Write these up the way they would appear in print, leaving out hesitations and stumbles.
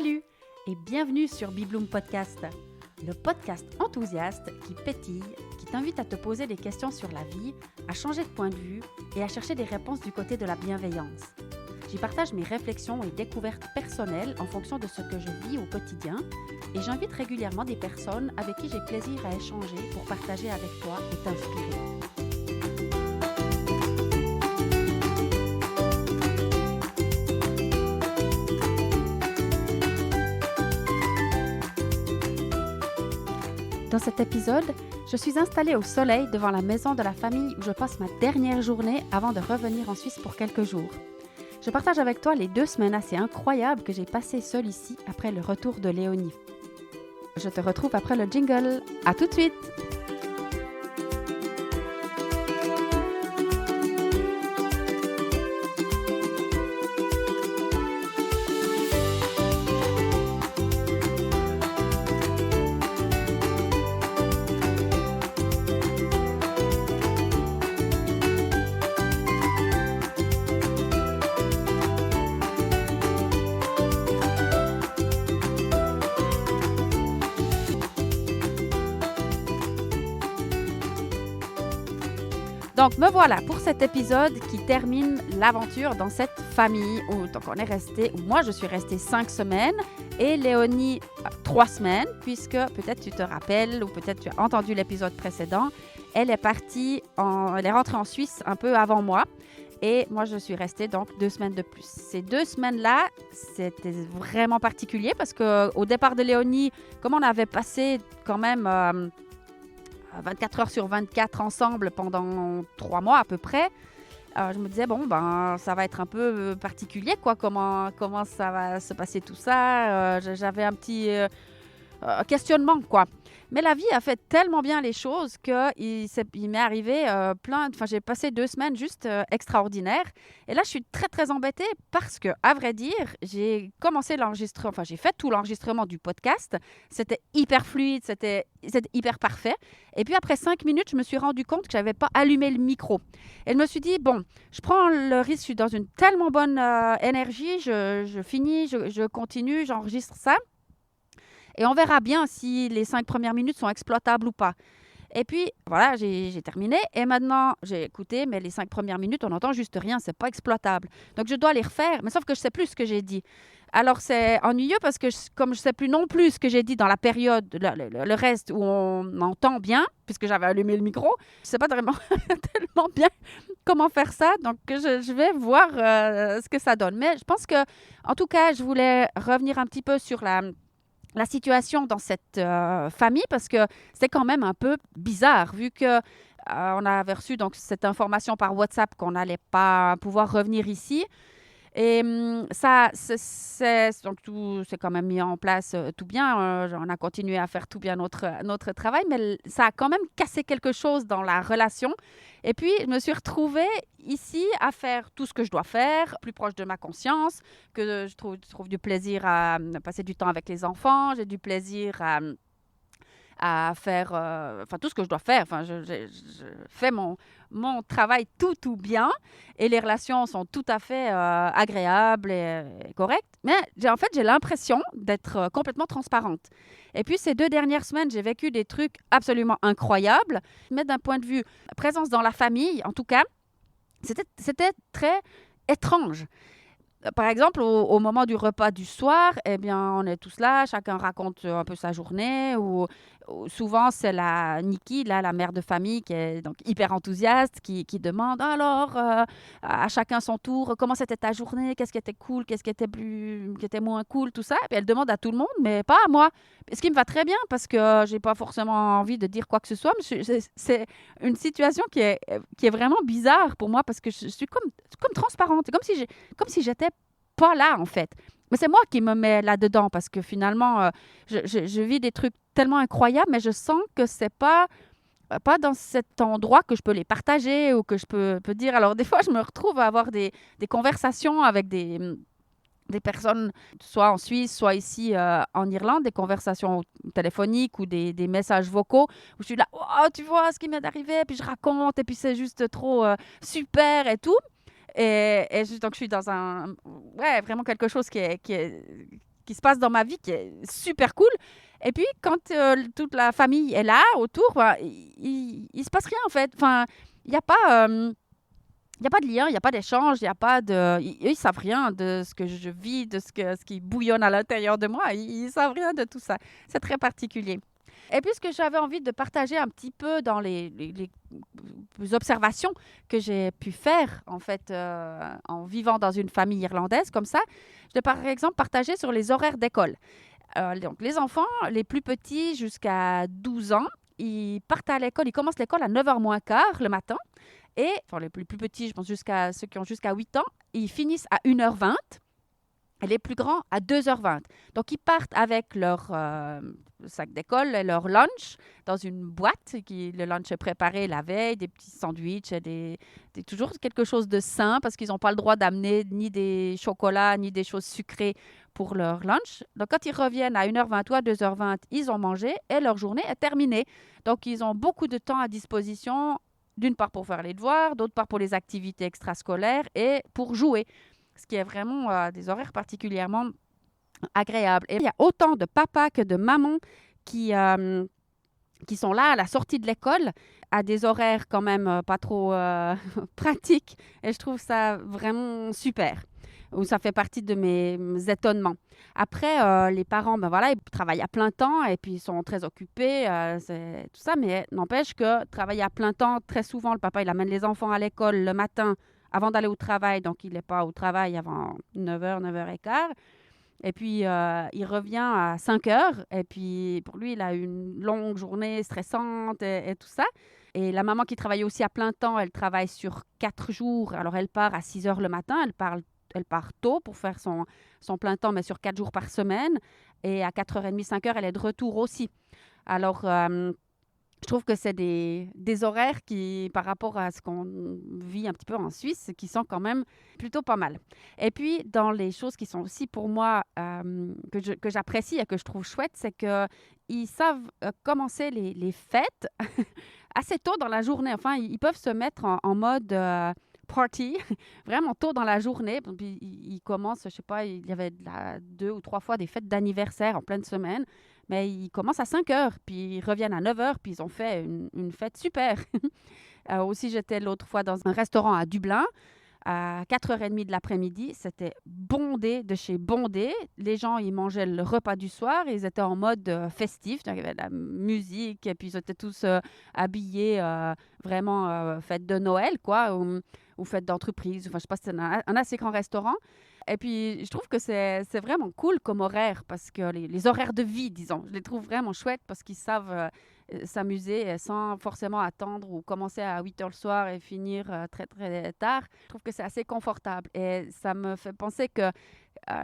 Salut et bienvenue sur Bibloom Podcast, le podcast enthousiaste qui pétille, qui t'invite à te poser des questions sur la vie, à changer de point de vue et à chercher des réponses du côté de la bienveillance. J'y partage mes réflexions et découvertes personnelles en fonction de ce que je vis au quotidien et j'invite régulièrement des personnes avec qui j'ai plaisir à échanger pour partager avec toi et t'inspirer. Dans cet épisode, je suis installée au soleil devant la maison de la famille où je passe ma dernière journée avant de revenir en Suisse pour quelques jours. Je partage avec toi les 2 semaines assez incroyables que j'ai passées seule ici après le retour de Léonie. Je te retrouve après le jingle. À tout de suite! Donc, me voilà pour cet épisode qui termine l'aventure dans cette famille où donc on est resté, où moi je suis restée 5 semaines et Léonie 3 semaines, puisque peut-être tu te rappelles ou peut-être tu as entendu l'épisode précédent, elle est rentrée en Suisse un peu avant moi et moi je suis restée donc 2 semaines de plus. Ces 2 semaines-là, c'était vraiment particulier parce qu'au départ de Léonie, comme on avait passé quand même 24 heures sur 24 ensemble pendant 3 mois à peu près, je me disais, ça va être un peu particulier, quoi. Comment ça va se passer tout ça. J'avais un petit questionnement, quoi. Mais la vie a fait tellement bien les choses qu'il m'est arrivé j'ai passé 2 semaines juste extraordinaires. Et là, je suis très, très embêtée parce que, à vrai dire, j'ai commencé l'enregistrement, j'ai fait tout l'enregistrement du podcast. C'était hyper fluide, c'était hyper parfait. Et puis, après 5 minutes, je me suis rendu compte que je n'avais pas allumé le micro. Et je me suis dit, je prends le risque, je suis dans une tellement bonne énergie, je finis, je continue, j'enregistre ça. Et on verra bien si les 5 premières minutes sont exploitables ou pas. Et puis, voilà, j'ai terminé. Et maintenant, j'ai écouté, mais les 5 premières minutes, on n'entend juste rien, c'est pas exploitable. Donc, je dois les refaire, mais sauf que je ne sais plus ce que j'ai dit. Alors, c'est ennuyeux parce que comme je ne sais plus non plus ce que j'ai dit dans la période, le reste où on entend bien, puisque j'avais allumé le micro, je ne sais pas vraiment tellement bien comment faire ça. Donc, je vais voir ce que ça donne. Mais je pense que, en tout cas, je voulais revenir un petit peu sur la situation dans cette famille parce que c'est quand même un peu bizarre vu que on avait reçu donc cette information par WhatsApp qu'on n'allait pas pouvoir revenir ici. Et donc tout c'est quand même mis en place tout bien. On a continué à faire tout bien notre travail, mais ça a quand même cassé quelque chose dans la relation. Et puis, je me suis retrouvée ici à faire tout ce que je dois faire, plus proche de ma conscience, que je trouve du plaisir à passer du temps avec les enfants, j'ai du plaisir à faire tout ce que je dois faire. Je fais mon travail tout bien et les relations sont tout à fait agréables et correctes. Mais j'ai l'impression d'être complètement transparente. Et puis, ces 2 dernières semaines, j'ai vécu des trucs absolument incroyables. Mais d'un point de vue présence dans la famille, en tout cas, c'était très étrange. Par exemple, au moment du repas du soir, eh bien, on est tous là, chacun raconte un peu sa journée. Ou souvent, c'est la Niki, là, la mère de famille, qui est donc hyper enthousiaste, qui demande alors à chacun son tour, comment c'était ta journée, qu'est-ce qui était cool, qu'est-ce qui était moins cool, tout ça. Et puis elle demande à tout le monde, mais pas à moi. Ce qui me va très bien parce que j'ai pas forcément envie de dire quoi que ce soit. Mais c'est une situation qui est vraiment bizarre pour moi parce que je suis comme transparente. C'est comme si j'étais pas là, en fait. Mais c'est moi qui me mets là-dedans parce que finalement, je vis des trucs tellement incroyables, mais je sens que c'est pas dans cet endroit que je peux les partager ou que je peux dire. Alors, des fois, je me retrouve à avoir des conversations avec des personnes, soit en Suisse, soit ici en Irlande, des conversations téléphoniques ou des messages vocaux où je suis là, oh, tu vois ce qui m'est arrivé, puis je raconte, et puis c'est juste trop super et tout. Donc, je suis dans vraiment quelque chose qui est qui se passe dans ma vie qui est super cool. Et puis, quand toute la famille est là, autour, ben, il se passe rien, en fait. Enfin, il n'y a pas... il n'y a pas de lien, il n'y a pas d'échange, il n'y a pas de... Eux, ils savent rien de ce que je vis, de ce qui bouillonne à l'intérieur de moi. Ils savent rien de tout ça. C'est très particulier. Et puis, ce que j'avais envie de partager un petit peu dans les observations que j'ai pu faire, en fait, en vivant dans une famille irlandaise comme ça, je vais par exemple partager sur les horaires d'école. Donc, les enfants, les plus petits jusqu'à 12 ans, ils partent à l'école, ils commencent l'école à 9h moins quart le matin. Et, enfin, les plus petits, je pense jusqu'à ceux qui ont jusqu'à 8 ans, ils finissent à 1h20 et les plus grands à 2h20. Donc, ils partent avec leur sac d'école et leur lunch dans une boîte. Le lunch est préparé la veille, des petits sandwichs, toujours quelque chose de sain parce qu'ils n'ont pas le droit d'amener ni des chocolats ni des choses sucrées pour leur lunch. Donc, quand ils reviennent à 1h20 ou à 2h20, ils ont mangé et leur journée est terminée. Donc, ils ont beaucoup de temps à disposition, d'une part pour faire les devoirs, d'autre part pour les activités extrascolaires et pour jouer, ce qui est vraiment des horaires particulièrement agréables. Et il y a autant de papas que de mamans qui sont là à la sortie de l'école à des horaires quand même pas trop pratiques. Et je trouve ça vraiment super. Ou ça fait partie de mes étonnements. Après, les parents, ben voilà, ils travaillent à plein temps et puis ils sont très occupés, c'est tout ça. Mais n'empêche que travailler à plein temps, très souvent, le papa, il amène les enfants à l'école le matin avant d'aller au travail. Donc, il n'est pas au travail avant 9h, 9h15. Et puis, il revient à 5h. Et puis, pour lui, il a une longue journée stressante et tout ça. Et la maman qui travaille aussi à plein temps, elle travaille sur 4 jours. Alors, elle part à 6h le matin. Elle part tôt pour faire son plein temps, mais sur 4 jours par semaine. Et à 4h30, 5h, elle est de retour aussi. Alors, je trouve que c'est des horaires qui, par rapport à ce qu'on vit un petit peu en Suisse, qui sont quand même plutôt pas mal. Et puis, dans les choses qui sont aussi pour moi, que j'apprécie et que je trouve chouette, c'est qu'ils savent commencer les fêtes assez tôt dans la journée. Enfin, ils peuvent se mettre en mode party vraiment tôt dans la journée. Puis, ils commencent, je sais pas, il y avait 2 ou 3 fois des fêtes d'anniversaire en pleine semaine. Mais ils commencent à 5h, puis ils reviennent à 9h, puis ils ont fait une fête super. Aussi, j'étais l'autre fois dans un restaurant à Dublin, à 4h30 de l'après-midi. C'était bondé de chez bondé. Les gens, ils mangeaient le repas du soir. Ils étaient en mode festif. Il y avait de la musique, et puis ils étaient tous habillés vraiment fête de Noël, quoi, ou fête d'entreprise. Enfin, je sais pas, c'était un assez grand restaurant. Et puis, je trouve que c'est vraiment cool comme horaire parce que les horaires de vie, disons, je les trouve vraiment chouettes parce qu'ils savent s'amuser sans forcément attendre ou commencer à 8h le soir et finir très, très tard. Je trouve que c'est assez confortable et ça me fait penser que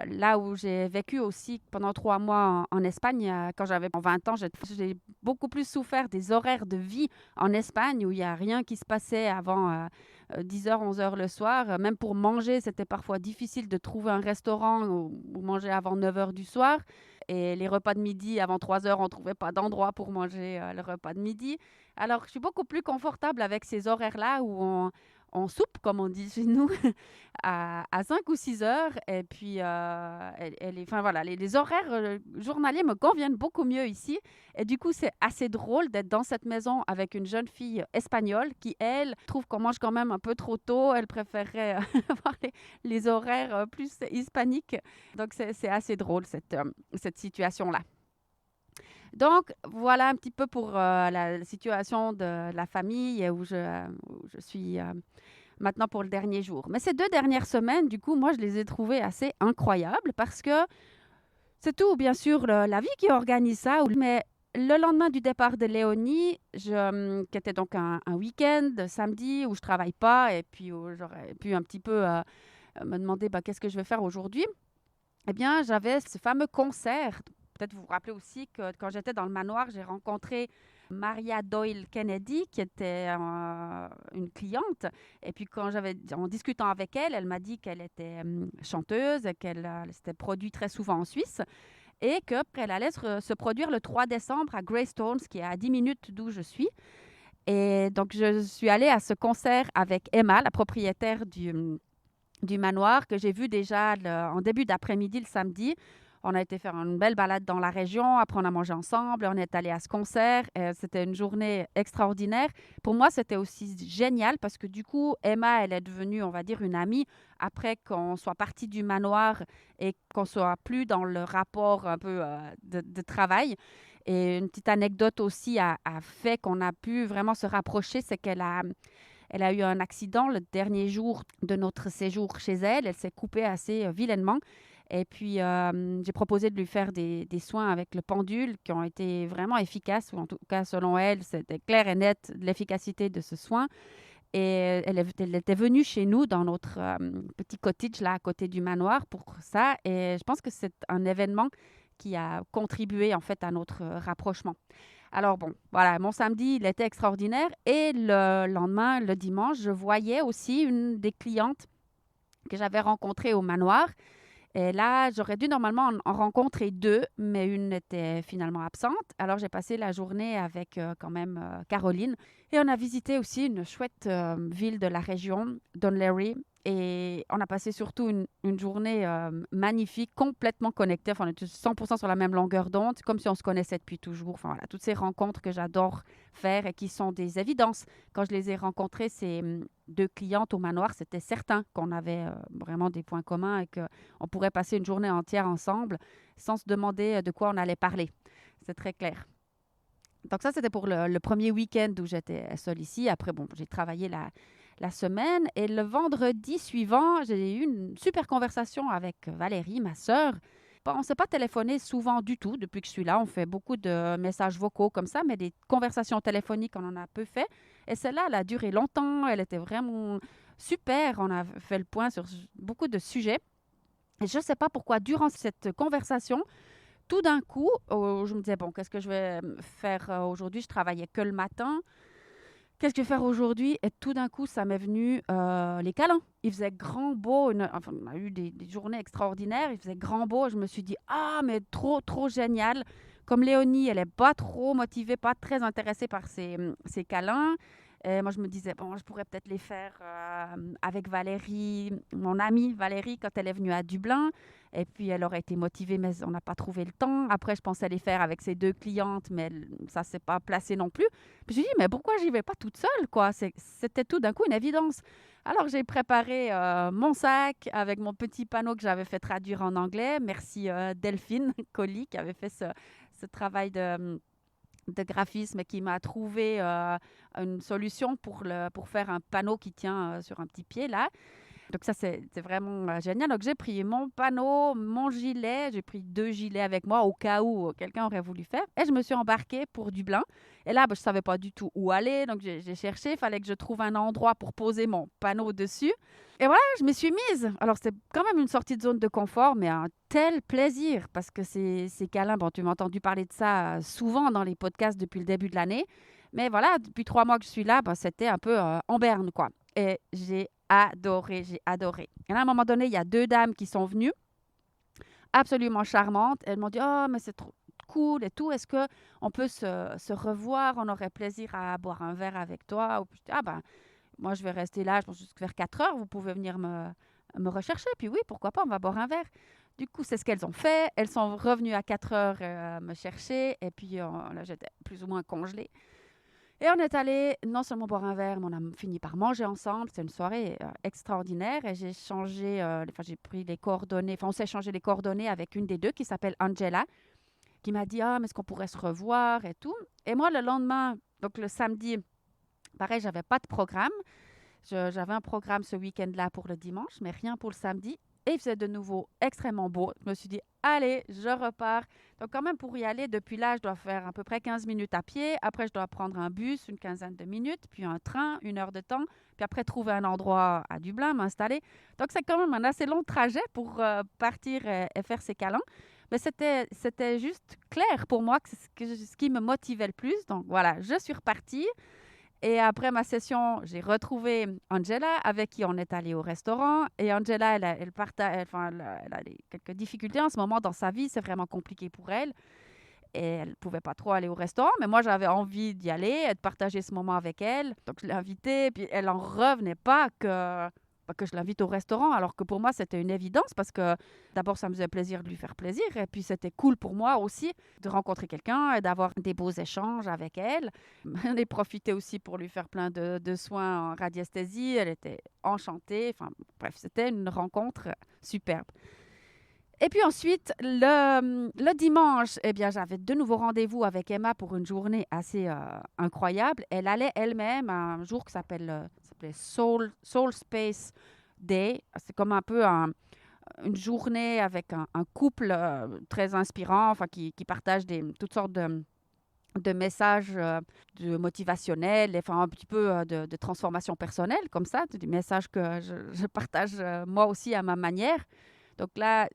là où j'ai vécu aussi pendant 3 mois en Espagne, quand j'avais 20 ans, j'ai beaucoup plus souffert des horaires de vie en Espagne où il n'y a rien qui se passait avant 10h, 11h le soir. Même pour manger, c'était parfois difficile de trouver un restaurant où manger avant 9h du soir. Et les repas de midi, avant 3h, on ne trouvait pas d'endroit pour manger le repas de midi. Alors, je suis beaucoup plus confortable avec ces horaires-là où on soupe, comme on dit chez nous, à 5 ou 6 heures. Et puis, enfin, voilà, les horaires journaliers me conviennent beaucoup mieux ici. Et du coup, c'est assez drôle d'être dans cette maison avec une jeune fille espagnole qui, elle, trouve qu'on mange quand même un peu trop tôt. Elle préférerait avoir les horaires plus hispaniques. Donc, c'est assez drôle, cette situation-là. Donc, voilà un petit peu pour la situation de la famille où je suis maintenant pour le dernier jour. Mais ces 2 dernières semaines, du coup, moi, je les ai trouvées assez incroyables parce que c'est tout, bien sûr, la vie qui organise ça. Mais le lendemain du départ de Léonie, qui était donc un week-end, samedi, où je ne travaille pas et puis où j'aurais pu un petit peu me demander qu'est-ce que je vais faire aujourd'hui, eh bien, j'avais ce fameux concert. Peut-être vous vous rappelez aussi que quand j'étais dans le manoir, j'ai rencontré Maria Doyle Kennedy, qui était une cliente. Et puis, en discutant avec elle, elle m'a dit qu'elle était chanteuse, qu'elle s'était produite très souvent en Suisse et qu'elle allait se produire le 3 décembre à Greystones, qui est à 10 minutes d'où je suis. Et donc, je suis allée à ce concert avec Emma, la propriétaire du manoir, que j'ai vu déjà en début d'après-midi le samedi. On a été faire une belle balade dans la région. Après, on a mangé ensemble. On est allé à ce concert. C'était une journée extraordinaire. Pour moi, c'était aussi génial parce que du coup, Emma, elle est devenue, on va dire, une amie après qu'on soit parti du manoir et qu'on soit plus dans le rapport un peu de travail. Et une petite anecdote aussi a fait qu'on a pu vraiment se rapprocher, c'est elle a eu un accident le dernier jour de notre séjour chez elle. Elle s'est coupée assez vilainement. Et puis, j'ai proposé de lui faire des soins avec le pendule qui ont été vraiment efficaces, ou en tout cas, selon elle, c'était clair et net l'efficacité de ce soin. Et elle était venue chez nous dans notre petit cottage là à côté du manoir pour ça. Et je pense que c'est un événement qui a contribué en fait à notre rapprochement. Alors bon, voilà, mon samedi, il était extraordinaire. Et le lendemain, le dimanche, je voyais aussi une des clientes que j'avais rencontrées au manoir. Et là, j'aurais dû normalement en rencontrer deux, mais une était finalement absente. Alors, j'ai passé la journée avec quand même Caroline. Et on a visité aussi une chouette ville de la région, Dún Laoghaire. Et on a passé surtout une journée magnifique, complètement connectée. Enfin, on était 100% sur la même longueur d'onde, comme si on se connaissait depuis toujours. Enfin, voilà, toutes ces rencontres que j'adore faire et qui sont des évidences. Quand je les ai rencontrées, ces deux clientes au manoir, c'était certain qu'on avait vraiment des points communs et qu'on pourrait passer une journée entière ensemble sans se demander de quoi on allait parler. C'est très clair. Donc ça, c'était pour le premier week-end où j'étais seule ici. Après, bon, j'ai travaillé la semaine. Et le vendredi suivant, j'ai eu une super conversation avec Valérie, ma sœur. Bon, on ne s'est pas téléphoné souvent du tout depuis que je suis là. On fait beaucoup de messages vocaux comme ça, mais des conversations téléphoniques, on en a peu fait. Et celle-là, elle a duré longtemps. Elle était vraiment super. On a fait le point sur beaucoup de sujets. Et je ne sais pas pourquoi, durant cette conversation, tout d'un coup, je me disais, bon, qu'est-ce que je vais faire aujourd'hui? Je travaillais que le matin. Qu'est-ce que je vais faire aujourd'hui? Et tout d'un coup, ça m'est venu les câlins. Il faisait grand beau. Enfin, on a eu des journées extraordinaires. Il faisait grand beau. Je me suis dit, ah, mais trop, trop génial. Comme Léonie, elle n'est pas trop motivée, pas très intéressée par ces câlins. Et moi, je me disais, bon, je pourrais peut-être les faire avec Valérie, mon amie Valérie, quand elle est venue à Dublin. Et puis, elle aurait été motivée, mais on n'a pas trouvé le temps. Après, je pensais les faire avec ses deux clientes, mais ça ne s'est pas placé non plus. Puis, je me suis dit, mais pourquoi j'y vais pas toute seule, quoi? C'était tout d'un coup une évidence. Alors, j'ai préparé mon sac avec mon petit panneau que j'avais fait traduire en anglais. Merci Delphine Colli qui avait fait ce travail de graphisme qui m'a trouvé une solution pour faire un panneau qui tient sur un petit pied là. Donc ça, c'est vraiment génial. Donc j'ai pris mon panneau, mon gilet. J'ai pris 2 gilets avec moi au cas où quelqu'un aurait voulu faire. Et je me suis embarquée pour Dublin. Et là, je ne savais pas du tout où aller. Donc j'ai cherché. Il fallait que je trouve un endroit pour poser mon panneau dessus. Et voilà, je me suis mise. Alors c'était quand même une sortie de zone de confort, mais un tel plaisir. Parce que ces câlins, bon, tu m'as entendu parler de ça souvent dans les podcasts depuis le début de l'année. Mais voilà, depuis 3 mois que je suis là, c'était un peu en berne, quoi. Et j'ai adoré, j'ai adoré. Et à un moment donné, il y a 2 dames qui sont venues, absolument charmantes. Elles m'ont dit, oh, mais c'est trop cool et tout. Est-ce qu'on peut se revoir? On aurait plaisir à boire un verre avec toi. Ou, ah ben, moi, je vais rester là, je pense jusqu'à vers 4 heures. Vous pouvez venir me rechercher. Puis oui, pourquoi pas, on va boire un verre. Du coup, c'est ce qu'elles ont fait. Elles sont revenues à 4 heures me chercher. Et puis, là, j'étais plus ou moins congelée. Et on est allé non seulement boire un verre, mais on a fini par manger ensemble. C'était une soirée extraordinaire. Et j'ai pris les coordonnées, enfin, on s'est échangé les coordonnées avec une des deux qui s'appelle Angela, qui m'a dit, ah, mais est-ce qu'on pourrait se revoir et tout. Et moi, le lendemain, donc le samedi, pareil, j'avais pas de programme. J'avais un programme ce week-end-là pour le dimanche, mais rien pour le samedi. Et il faisait de nouveau extrêmement beau. Je me suis dit, allez, je repars. Donc quand même, pour y aller, depuis là, je dois faire à peu près 15 minutes à pied. Après, je dois prendre un bus, une quinzaine de minutes, puis un train, 1 heure de temps. Puis après, trouver un endroit à Dublin, m'installer. Donc c'est quand même un assez long trajet pour partir et faire ces câlins. Mais c'était juste clair pour moi que c'est ce qui me motivait le plus. Donc voilà, je suis repartie. Et après ma session, j'ai retrouvé Angela, avec qui on est allé au restaurant. Et Angela, elle a quelques difficultés en ce moment dans sa vie. C'est vraiment compliqué pour elle. Et elle ne pouvait pas trop aller au restaurant. Mais moi, j'avais envie d'y aller et de partager ce moment avec elle. Donc, je l'ai invitée. Puis, elle n'en revenait pas que que je l'invite au restaurant, alors que pour moi, c'était une évidence parce que d'abord, ça me faisait plaisir de lui faire plaisir et puis c'était cool pour moi aussi de rencontrer quelqu'un et d'avoir des beaux échanges avec elle. J'en ai profité aussi pour lui faire plein de soins en radiesthésie. Elle était enchantée. Enfin, bref, c'était une rencontre superbe. Et puis ensuite, le dimanche, eh bien, j'avais de nouveaux rendez-vous avec Emma pour une journée assez incroyable. Elle allait elle-même à un jour qui s'appelait Soul Space Day. C'est comme un peu une journée avec un couple très inspirant, enfin, qui partage toutes sortes de messages motivationnels, enfin, un petit peu de transformation personnelle, comme ça, des messages que je partage moi aussi à ma manière. Donc là,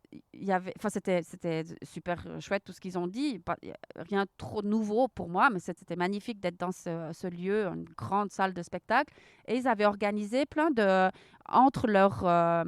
c'était super chouette tout ce qu'ils ont dit. Rien de trop nouveau pour moi, mais c'était magnifique d'être dans ce lieu, une grande salle de spectacle. Et ils avaient organisé entre leurs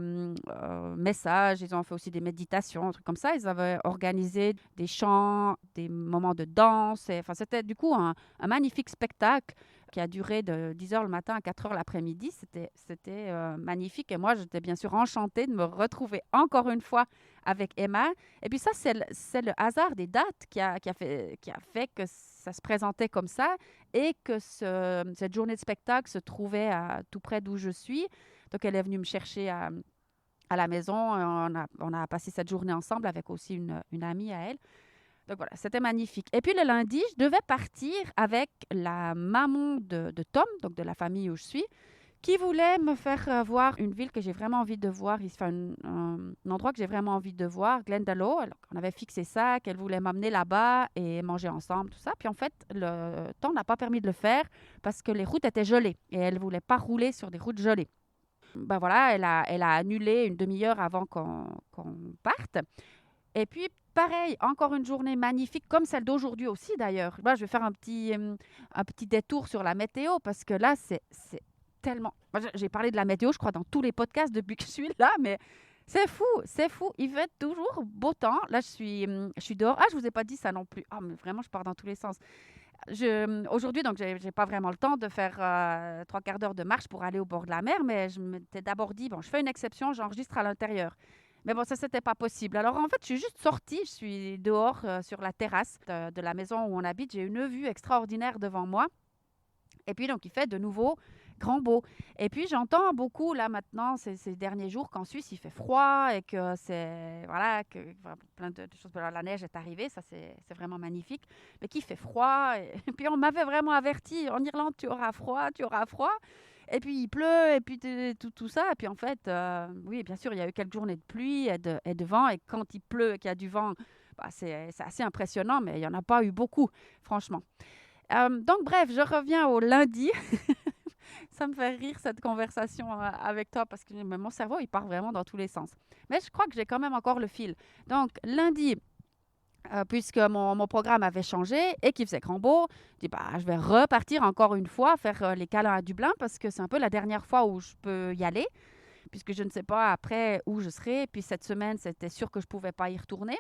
messages, ils ont fait aussi des méditations, un truc comme ça. Ils avaient organisé des chants, des moments de danse. Enfin, c'était du coup un magnifique spectacle qui a duré de 10h le matin à 4h l'après-midi. C'était magnifique. Et moi, j'étais bien sûr enchantée de me retrouver encore une fois avec Emma. Et puis ça, c'est le hasard des dates qui a fait que ça se présentait comme ça et que cette journée de spectacle se trouvait tout près d'où je suis. Donc, elle est venue me chercher à la maison. On a passé cette journée ensemble avec aussi une amie à elle. Donc voilà, c'était magnifique. Et puis le lundi, je devais partir avec la maman de Tom, donc de la famille où je suis, qui voulait me faire voir une ville que j'ai vraiment envie de voir. Un endroit que j'ai vraiment envie de voir, Glendalough. Alors, on avait fixé ça, qu'elle voulait m'amener là-bas et manger ensemble, tout ça. Puis en fait, le temps n'a pas permis de le faire parce que les routes étaient gelées et elle ne voulait pas rouler sur des routes gelées. Ben voilà, elle a annulé une demi-heure avant qu'on parte. Et puis, pareil, encore une journée magnifique, comme celle d'aujourd'hui aussi d'ailleurs. Là, je vais faire un petit détour sur la météo parce que là, c'est tellement... Moi, j'ai parlé de la météo, je crois, dans tous les podcasts depuis que je suis là, mais c'est fou, c'est fou. Il fait toujours beau temps. Là, je suis dehors. Ah, je ne vous ai pas dit ça non plus. Ah, mais vraiment, je pars dans tous les sens. Aujourd'hui, donc, j'ai pas vraiment le temps de faire 3/4 d'heure de marche pour aller au bord de la mer, mais je m'étais d'abord dit, bon, je fais une exception, j'enregistre à l'intérieur. Mais bon, ça, c'était pas possible. Alors, en fait, je suis juste sortie. Je suis dehors sur la terrasse de la maison où on habite. J'ai une vue extraordinaire devant moi. Et puis, donc, il fait de nouveau grand beau. Et puis, j'entends beaucoup, là, maintenant, ces derniers jours, qu'en Suisse, il fait froid et que voilà, plein de choses. La neige est arrivée. Ça, c'est vraiment magnifique. Mais qu'il fait froid. Et puis, on m'avait vraiment averti. En Irlande, tu auras froid, tu auras froid. Et puis, il pleut, et puis tout ça. Et puis, en fait, oui, bien sûr, il y a eu quelques journées de pluie et de vent. Et quand il pleut et qu'il y a du vent, bah, c'est assez impressionnant, mais il n'y en a pas eu beaucoup, franchement. Donc, bref, je reviens au lundi. Ça me fait rire, cette conversation avec toi, parce que mon cerveau, il part vraiment dans tous les sens. Mais je crois que j'ai quand même encore le fil. Donc, lundi... puisque mon programme avait changé et qu'il faisait grand beau, je dis, je vais repartir encore une fois faire les câlins à Dublin parce que c'est un peu la dernière fois où je peux y aller, puisque je ne sais pas après où je serai. Puis cette semaine, c'était sûr que je ne pouvais pas y retourner.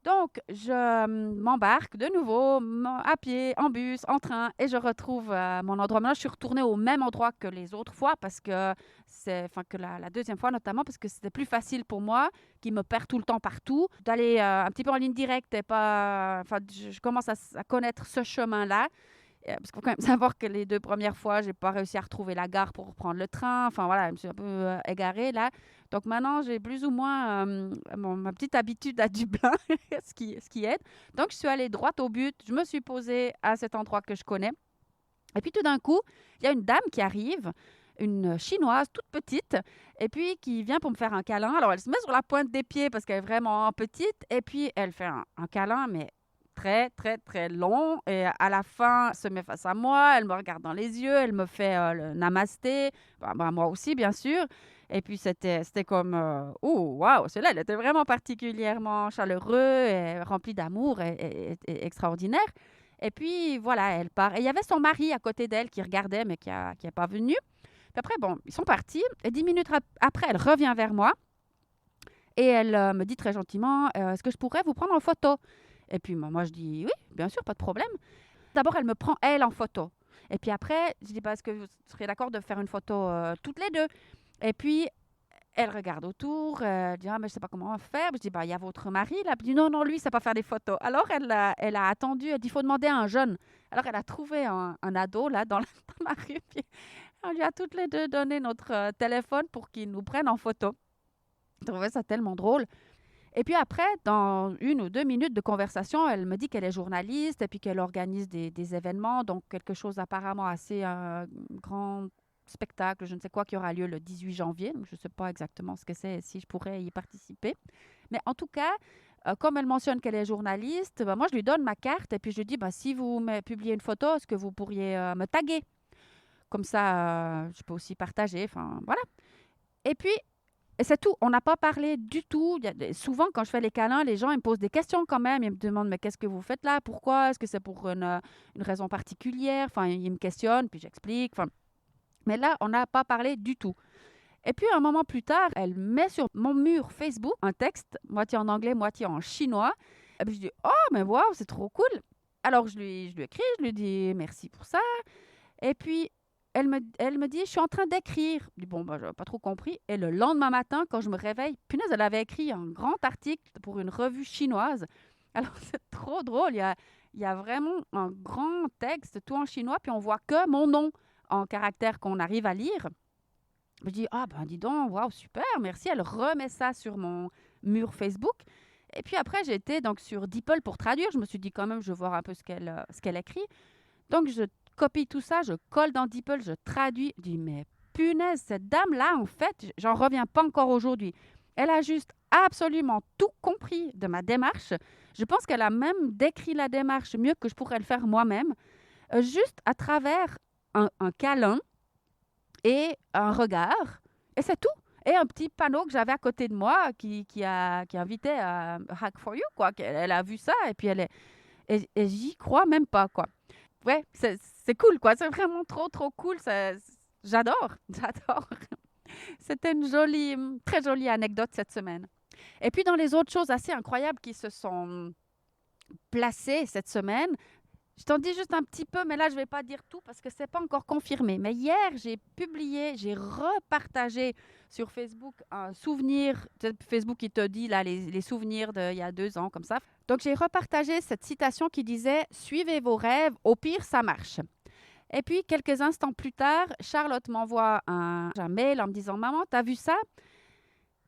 Donc, je m'embarque de nouveau à pied, en bus, en train, et je retrouve mon endroit. Maintenant, je suis retournée au même endroit que les autres fois, parce que que la deuxième fois notamment, parce que c'était plus facile pour moi, qui me perd tout le temps partout, d'aller un petit peu en ligne directe et pas. Enfin, je commence à connaître ce chemin-là. Parce qu'il faut quand même savoir que les 2 premières fois, je n'ai pas réussi à retrouver la gare pour reprendre le train. Enfin voilà, je me suis un peu égarée là. Donc maintenant, j'ai plus ou moins ma petite habitude à Dublin, ce qui aide. Donc je suis allée droit au but. Je me suis posée à cet endroit que je connais. Et puis tout d'un coup, il y a une dame qui arrive, une chinoise toute petite, et puis qui vient pour me faire un câlin. Alors elle se met sur la pointe des pieds parce qu'elle est vraiment petite. Et puis elle fait un câlin, mais très, très, très long. Et à la fin, elle se met face à moi, elle me regarde dans les yeux, elle me fait le namasté. Moi aussi, bien sûr. Et puis, c'était comme... oh, waouh, celle-là, elle était vraiment particulièrement chaleureuse et remplie d'amour et extraordinaire. Et puis, voilà, elle part. Et il y avait son mari à côté d'elle qui regardait, mais qui est pas venu. Puis après, bon, ils sont partis. Et 10 minutes après, elle revient vers moi. Et elle me dit très gentiment, est-ce que je pourrais vous prendre en photo? Et puis moi, je dis, oui, bien sûr, pas de problème. D'abord, elle me prend, elle, en photo. Et puis après, je dis, est-ce que vous seriez d'accord de faire une photo toutes les deux? Et puis, elle regarde autour, elle dit: «Ah, mais je sais pas comment faire». Je dis: «Bah, il y a votre mari là». Elle dit: «Non, non, lui, il sait pas faire des photos». Alors elle a attendu, elle dit: «Il faut demander à un jeune». Alors elle a trouvé un ado là dans la dans la rue, puis on lui a toutes les 2 donné notre, téléphone pour qu'il nous prenne en photo. Je trouvais ça tellement drôle. Et puis après, dans 1 ou 2 minutes de conversation, elle me dit qu'elle est journaliste et puis qu'elle organise des événements, donc quelque chose apparemment assez grand spectacle, je ne sais quoi, qui aura lieu le 18 janvier. Donc je ne sais pas exactement ce que c'est et si je pourrais y participer. Mais en tout cas, comme elle mentionne qu'elle est journaliste, ben moi, je lui donne ma carte et puis je lui dis, ben, si vous me publiez une photo, est-ce que vous pourriez me taguer? Comme ça, je peux aussi partager. Enfin, voilà. Et puis, et c'est tout. On n'a pas parlé du tout. Souvent, quand je fais les câlins, les gens ils me posent des questions quand même. Ils me demandent, mais qu'est-ce que vous faites là? Pourquoi? Est-ce que c'est pour une raison particulière? Enfin, ils me questionnent, puis j'explique. Enfin, mais là, on n'a pas parlé du tout. Et puis, un moment plus tard, elle met sur mon mur Facebook un texte, moitié en anglais, moitié en chinois. Et puis, je dis, oh, mais waouh, c'est trop cool. Alors, je lui écris, je lui dis merci pour ça. Et puis, elle me dit, je suis en train d'écrire. Je dis, bon, ben, je n'avais pas trop compris. Et le lendemain matin, quand je me réveille, punaise, elle avait écrit un grand article pour une revue chinoise. Alors, c'est trop drôle. Il y a vraiment un grand texte, tout en chinois, puis on voit que mon nom en caractère qu'on arrive à lire. Je dis, ah ben dis donc, waouh, super, merci. Elle remet ça sur mon mur Facebook. Et puis après, j'ai été donc sur DeepL pour traduire. Je me suis dit quand même, je vais voir un peu ce qu'elle écrit. Donc, je copie tout ça, je colle dans DeepL, je traduis. Je dis, mais punaise, cette dame-là, en fait, j'en reviens pas encore aujourd'hui. Elle a juste absolument tout compris de ma démarche. Je pense qu'elle a même décrit la démarche mieux que je pourrais le faire moi-même, juste à travers un câlin et un regard, et c'est tout. Et un petit panneau que j'avais à côté de moi qui invitait à Hack for You, quoi. Elle a vu ça et puis et j'y crois même pas, quoi. Ouais, c'est cool, quoi. C'est vraiment trop, trop cool. J'adore, j'adore. C'était une jolie, très jolie anecdote cette semaine. Et puis, dans les autres choses assez incroyables qui se sont placées cette semaine, je t'en dis juste un petit peu, mais là, je ne vais pas dire tout parce que ce n'est pas encore confirmé. Mais hier, j'ai repartagé sur Facebook un souvenir. Facebook, qui te dit là, les souvenirs d'il y a 2 ans, comme ça. Donc, j'ai repartagé cette citation qui disait « Suivez vos rêves, au pire, ça marche ». Et puis, quelques instants plus tard, Charlotte m'envoie un mail en me disant « Maman, t'as vu ça ?»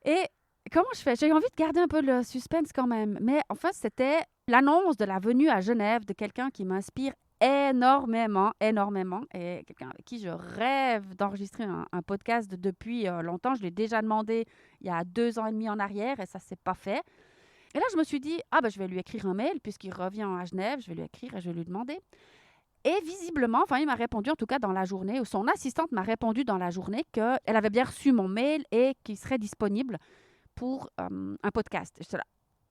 Et comment je fais? J'ai envie de garder un peu le suspense quand même. Mais enfin, c'était l'annonce de la venue à Genève de quelqu'un qui m'inspire énormément, énormément, et quelqu'un avec qui je rêve d'enregistrer un podcast depuis longtemps. Je l'ai déjà demandé il y a 2 ans et demi en arrière et ça ne s'est pas fait. Et là, je me suis dit, ah ben, je vais lui écrire un mail puisqu'il revient à Genève, je vais lui écrire et je vais lui demander. Et visiblement, enfin, il m'a répondu en tout cas dans la journée, ou son assistante m'a répondu dans la journée qu'elle avait bien reçu mon mail et qu'il serait disponible pour un podcast. Et j'étais là,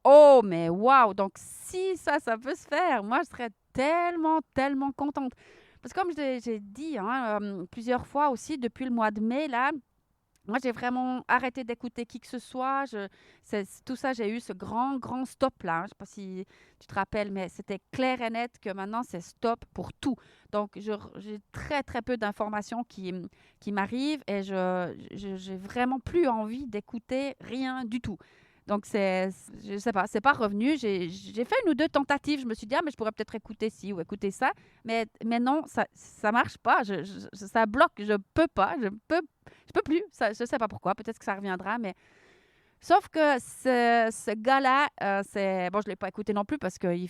oh, mais waouh! Donc, si ça peut se faire, moi, je serais tellement, tellement contente. Parce que comme j'ai dit plusieurs fois aussi, depuis le mois de mai, là, moi, j'ai vraiment arrêté d'écouter qui que ce soit. Tout ça, j'ai eu ce grand, grand stop là. Je ne sais pas si tu te rappelles, mais c'était clair et net que maintenant, c'est stop pour tout. Donc, j'ai très, très peu d'informations qui m'arrivent et j'ai vraiment plus envie d'écouter rien du tout. Donc, je ne sais pas, c'est pas revenu. J'ai fait 1 ou 2 tentatives. Je me suis dit, ah, mais je pourrais peut-être écouter ci ou écouter ça. Mais non, ça marche pas. Ça bloque. Je peux pas. Je peux plus. Ça, je sais pas pourquoi. Peut-être que ça reviendra, mais sauf que ce gars-là, bon, je l'ai pas écouté non plus parce qu'il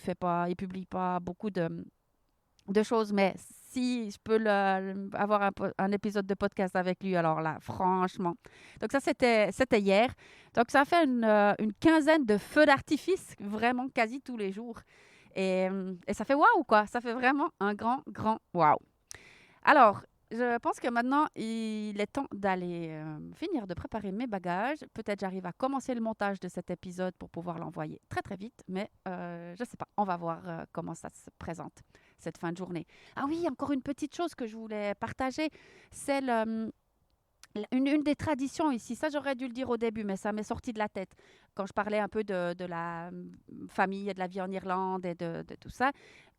publie pas beaucoup de choses, mais si je peux avoir un épisode de podcast avec lui, alors là, franchement. Donc ça, c'était hier. Donc ça fait une quinzaine de feux d'artifice, vraiment quasi tous les jours. Et ça fait waouh, quoi. Ça fait vraiment un grand, grand waouh. Alors, je pense que maintenant, il est temps d'aller finir de préparer mes bagages. Peut-être j'arrive à commencer le montage de cet épisode pour pouvoir l'envoyer très, très vite. Mais je ne sais pas. On va voir comment ça se présente cette fin de journée. Ah oui, encore une petite chose que je voulais partager. C'est une des traditions ici. Ça, j'aurais dû le dire au début, mais ça m'est sorti de la tête. Quand je parlais un peu de la famille et de la vie en Irlande et de tout ça.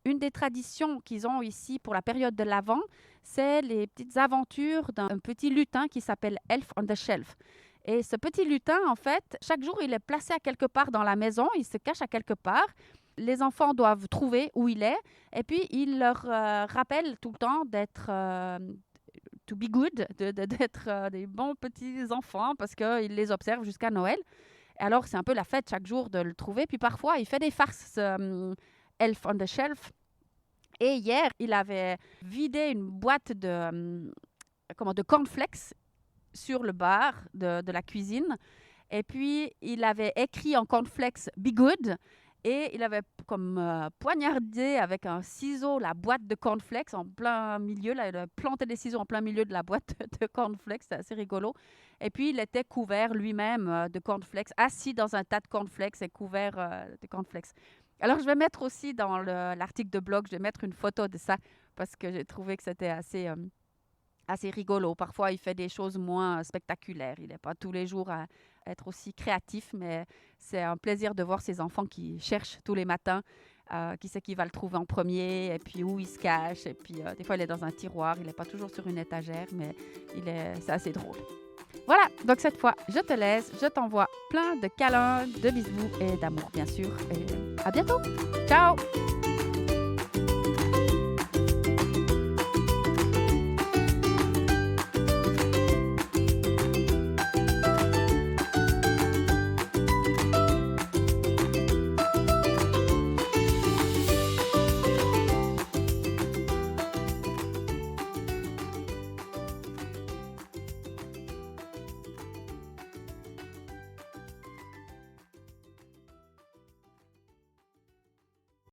Une des traditions qu'ils ont ici pour la période de l'Avent, c'est les petites aventures d'un petit lutin qui s'appelle Elf on the Shelf. Et ce petit lutin, en fait, chaque jour, il est placé à quelque part dans la maison, il se cache à quelque part. Les enfants doivent trouver où il est, et puis il leur rappelle tout le temps d'être to be good, d'être des bons petits enfants, parce qu'il les observe jusqu'à Noël. Et alors, c'est un peu la fête chaque jour de le trouver. Puis parfois, il fait des farces, Elf on the Shelf. Et hier, il avait vidé une boîte de cornflakes sur le bar de la cuisine. Et puis, il avait écrit en cornflakes « Be good ». Et il avait comme poignardé avec un ciseau la boîte de cornflakes en plein milieu. Là, il a planté des ciseaux en plein milieu de la boîte de cornflakes. C'était assez rigolo. Et puis, il était couvert lui-même de cornflakes, assis dans un tas de cornflakes et couvert de cornflakes. Alors, je vais mettre aussi dans l'article de blog, je vais mettre une photo de ça parce que j'ai trouvé que c'était assez rigolo. Parfois, il fait des choses moins spectaculaires. Il n'est pas tous les jours à être aussi créatif, mais c'est un plaisir de voir ces enfants qui cherchent tous les matins qui c'est qui va le trouver en premier et puis où il se cache. Et puis, des fois, il est dans un tiroir. Il n'est pas toujours sur une étagère, mais c'est assez drôle. Voilà, donc cette fois, je te laisse. Je t'envoie plein de câlins, de bisous et d'amour, bien sûr. Et à bientôt. Ciao!